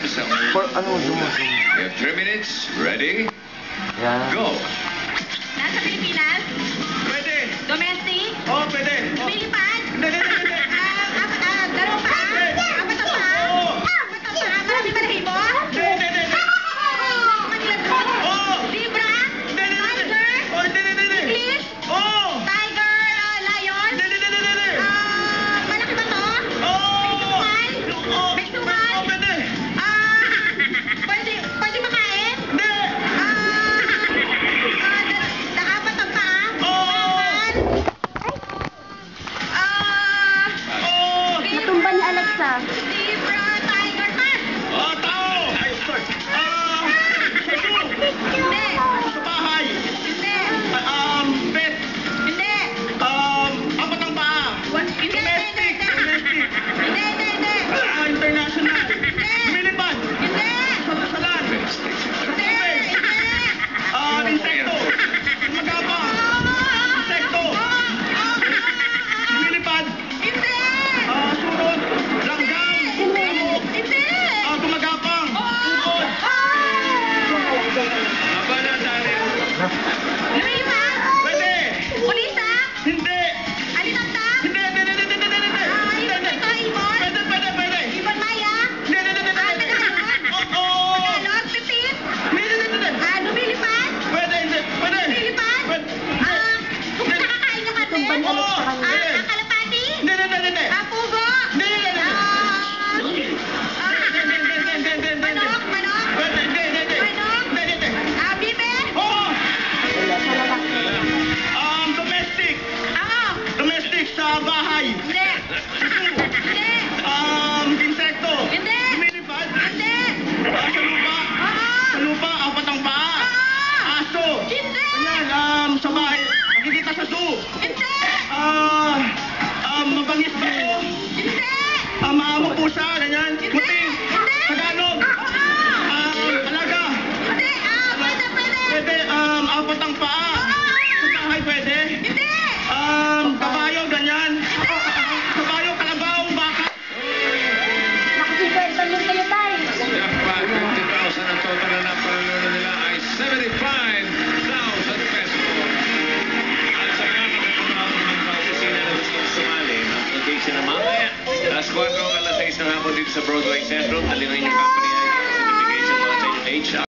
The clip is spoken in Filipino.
You have 3 minutes. Ready? Go. Nasa Pilipinas? Pwede. Domestic? Oo, pwede. Lumilipad? Hindi. Dalawang paa? Apat ang paa? Apat ang paa? Maraming balahibo? Hindi. Manila doon? Oo. Libra? Hindi. Tiger? Oo, hindi. English? Oo. Tiger? Lion? Hindi. Malaki ba to? Oo. May sumal? Oo, pwede. Pwede makain? Hindi. Apat ang paa? Oo. Oo. Natumba ni Alexa. Libra? Tiger? Pass? Oo, tao. Ay, sorry. Sa zoo. Hindi. Sa bahay. Hindi. Pet. Hindi. Apat ang paa. Hindi. Domestic. Hindi. International. Lumilipad. Hindi. Sa land. Insekto. Magapang. Insekto. Lumilipad. Surot. Langgam. Lamok. Gumagapang. Ukod. Aba na, Daryl. Pwede. Hindi. Hindi. Pwede. Hindi. Oo. Hindi. Pwede. Natumba ni Alexa kanina. Kalapati? Hindi. Pugo? Manok? Bibe? Oo. Wala, sa lalaki. Domestic. Ako? Domestic sa bahay. Hindi. Insekto. Hindi. Lumilipad. Hindi. Sa lupa. Sa lupa, apat ang paa. Aso. Hindi. Ayan, sa bahay. Nakikita sa zoo. Hindi. Mabangis ba ito? Hindi. Maamo pusa, ganyan. Muting. Tagalog. Alaga. Hindi. Pwede. Pwede, apat ang paa. Sa bahay pwede. Hindi. Kabayo, ganyan. Kabayo, kalabaw, baka. Nakasikwenta din kayo tayo. Jackpot 50,000 ang total na napanalo nila ay 75,000 pesos. At sa mga magkakumahang naman sa opisina na gusto sumali, mag-engage sila mamaya. Alas 4 alas 6 ng hapon dito sa Broadway Centrum. Dalimin yung company ay certification mga sa HR.